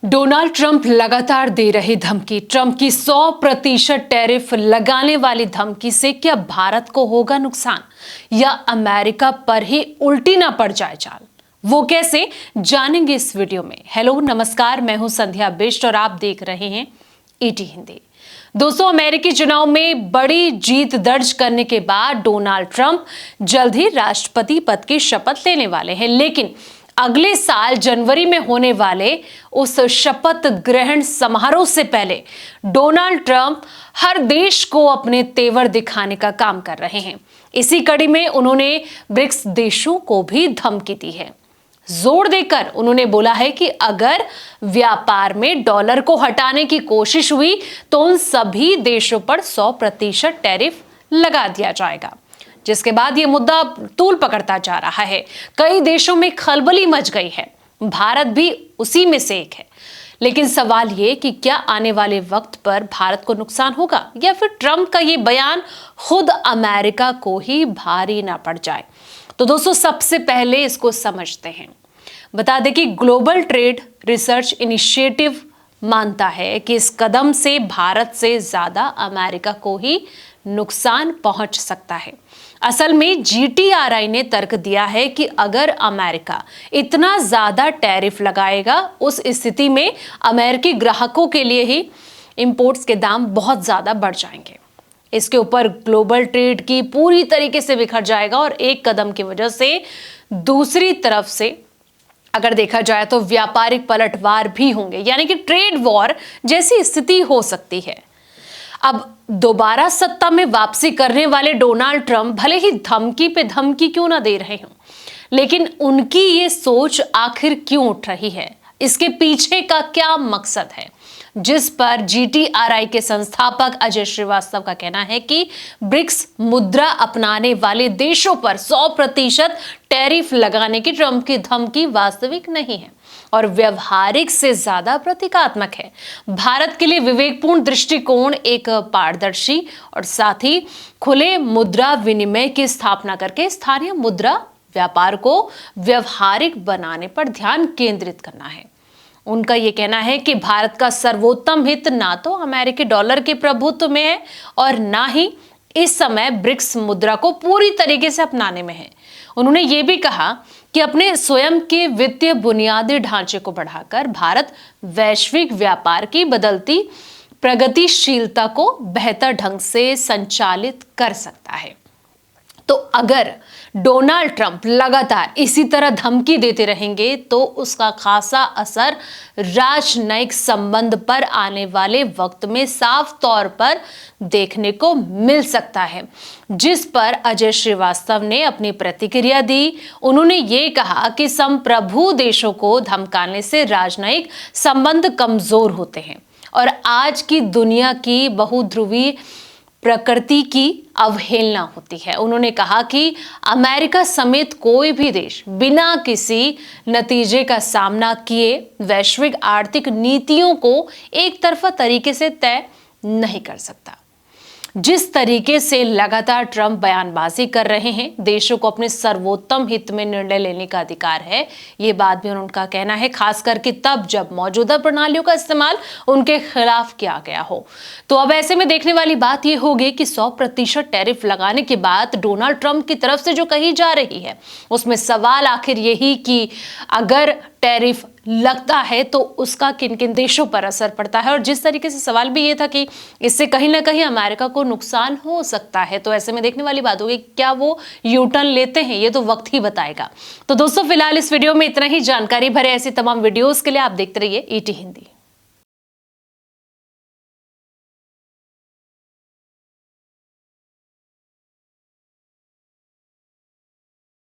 Donald Trump लगातार दे रहे धमकी। ट्रंप की 100% टैरिफ लगाने वाली धमकी से क्या भारत को होगा नुकसान या अमेरिका पर ही उल्टी ना पड़ जाए चाल? वो कैसे, जानेंगे इस वीडियो में। हेलो नमस्कार, मैं हूं संध्या बिष्ट और आप देख रहे हैं ईटी हिंदी। दोस्तों, अमेरिकी चुनाव में बड़ी जीत दर्ज करने के बाद डोनाल्ड ट्रंप जल्द ही राष्ट्रपति पद की शपथ लेने वाले हैं, लेकिन अगले साल जनवरी में होने वाले उस शपथ ग्रहण समारोह से पहले डोनाल्ड ट्रंप हर देश को अपने तेवर दिखाने का काम कर रहे हैं। इसी कड़ी में उन्होंने ब्रिक्स देशों को भी धमकी दी है। जोर देकर उन्होंने बोला है कि अगर व्यापार में डॉलर को हटाने की कोशिश हुई तो उन सभी देशों पर 100% टैरिफ लगा दिया जाएगा, जिसके बाद यह मुद्दा तूल पकड़ता जा रहा है। कई देशों में खलबली मच गई है, भारत भी उसी में से एक है। लेकिन सवाल ये कि क्या आने वाले वक्त पर भारत को नुकसान होगा या फिर ट्रंप का ये बयान खुद अमेरिका को ही भारी ना पड़ जाए? तो दोस्तों, सबसे पहले इसको समझते हैं। बता दें कि ग्लोबल ट्रेड रिसर्च इनिशिएटिव मानता है कि इस कदम से भारत से ज्यादा अमेरिका को ही नुकसान पहुंच सकता है। असल में जीटीआरआई ने तर्क दिया है कि अगर अमेरिका इतना ज्यादा टैरिफ लगाएगा, उस स्थिति में अमेरिकी ग्राहकों के लिए ही इंपोर्ट्स के दाम बहुत ज्यादा बढ़ जाएंगे। इसके ऊपर ग्लोबल ट्रेड की पूरी तरीके से बिखर जाएगा और एक कदम की वजह से दूसरी तरफ से अगर देखा जाए तो व्यापारिक पलटवार भी होंगे, यानी कि ट्रेड वॉर जैसी स्थिति हो सकती है। अब दोबारा सत्ता में वापसी करने वाले डोनाल्ड ट्रंप भले ही धमकी पे धमकी क्यों ना दे रहे हों, लेकिन उनकी ये सोच आखिर क्यों उठ रही है, इसके पीछे का क्या मकसद है, जिस पर जीटीआरआई के संस्थापक अजय श्रीवास्तव का कहना है कि ब्रिक्स मुद्रा अपनाने वाले देशों पर 100% टैरिफ लगाने की ट्रंप की धमकी वास्तविक नहीं है और व्यवहारिक से ज्यादा प्रतीकात्मक है। भारत के लिए विवेकपूर्ण दृष्टिकोण एक पारदर्शी और साथ ही खुले मुद्रा विनिमय की स्थापना करके स्थानीय मुद्रा व्यापार को व्यवहारिक बनाने पर ध्यान केंद्रित करना है। उनका यह कहना है कि भारत का सर्वोत्तम हित ना तो अमेरिकी डॉलर के प्रभुत्व में है और ना ही इस समय ब्रिक्स मुद्रा को पूरी तरीके से अपनाने में है। उन्होंने ये भी कहा कि अपने स्वयं के वित्तीय बुनियादी ढांचे को बढ़ाकर भारत वैश्विक व्यापार की बदलती प्रगतिशीलता को बेहतर ढंग से संचालित कर सकता है। तो अगर डोनाल्ड ट्रंप लगातार इसी तरह धमकी देते रहेंगे तो उसका खासा असर राजनयिक संबंध पर आने वाले वक्त में साफ तौर पर देखने को मिल सकता है, जिस पर अजय श्रीवास्तव ने अपनी प्रतिक्रिया दी। उन्होंने ये कहा कि संप्रभु देशों को धमकाने से राजनयिक संबंध कमजोर होते हैं और आज की दुनिया की बहुध्रुवी प्रकृति की अवहेलना होती है। उन्होंने कहा कि अमेरिका समेत कोई भी देश बिना किसी नतीजे का सामना किए वैश्विक आर्थिक नीतियों को एक तरफा तरीके से तय नहीं कर सकता। जिस तरीके से लगातार ट्रंप बयानबाजी कर रहे हैं, देशों को अपने सर्वोत्तम हित में निर्णय लेने का अधिकार है, ये बात भी उनका कहना है, खास करके तब जब मौजूदा प्रणालियों का इस्तेमाल उनके खिलाफ किया गया हो। तो अब ऐसे में देखने वाली बात यह होगी कि 100% टैरिफ लगाने की बात डोनाल्ड ट्रंप की तरफ से जो कही जा रही है, उसमें सवाल आखिर यही कि अगर टैरिफ लगता है तो उसका किन किन देशों पर असर पड़ता है, और जिस तरीके से सवाल भी ये था कि इससे कहीं ना कहीं अमेरिका को नुकसान हो सकता है। तो ऐसे में देखने वाली बात होगी क्या वो यू टर्न लेते हैं, ये तो वक्त ही बताएगा। तो दोस्तों, फिलहाल इस वीडियो में इतना ही। जानकारी भरे ऐसी तमाम वीडियोस के लिए आप देखते रहिए ईटी हिंदी।